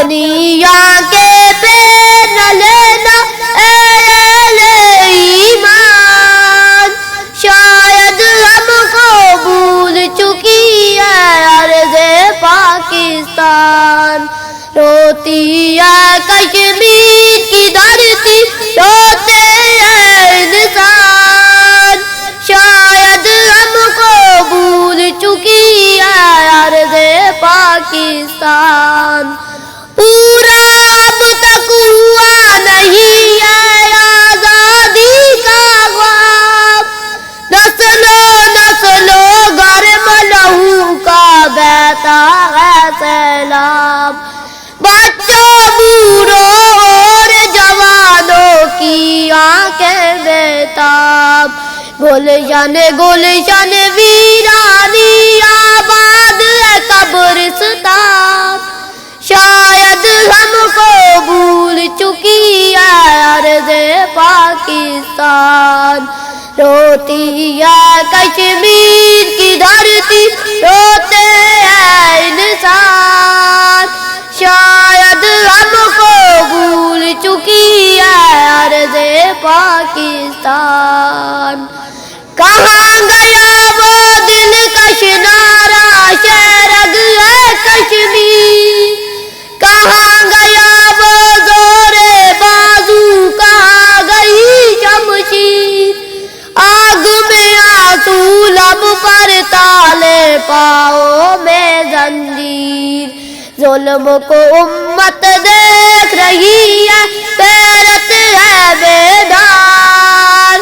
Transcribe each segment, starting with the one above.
دنیا کے پہ نہ لینا اے اہل ایمان، شاید ہم کو بھول چکی ہے ارض پاکستان، روتی ہے کشمیر کی دھرتی، روتے ہیں انسان، شاید ہم کو بھول چکی ہے ارض پاکستان، پورا اب تک ہوا نہیں ہے آزادی کا خواب، نسلوں نسلوں گرم لہو کا بہتا ہے سیلاب، بچوں بوڑھوں اور جوانوں کی آنکھیں بیتاب، گلشن گلشن ویرانی آباد ہے قبرستان، شاید ہم کو بھول چکی ہے ارض پاکستان، روتی ہے کشمیر کی دھرتی، روتے ہیں انسان، شاید ہم کو بھول چکی ہے ارض پاکستان، کہاں گیا وہ دلکش نعرہ شیرگ ہے کشمیر، کہاں گیا وہ زور بازو، کہاں گئی شمشیر، آگ میں آنسو لب پر تالے پاؤں میں زنجیر، ظلم کو امت دیکھ رہی ہے غیرت ہے بیدار،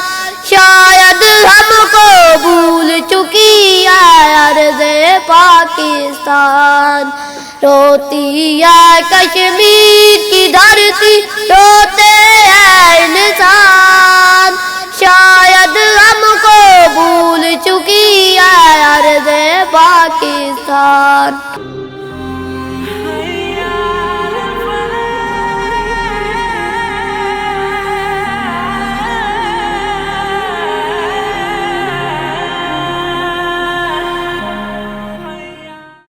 شاید ہم کو بھول چکی ہے ارض پاکستان، روتی ہے کشمیر کی دھرتی، روتے ہیں انسان، شاید ہم کو بھول چکی ہے ارض پاکستان۔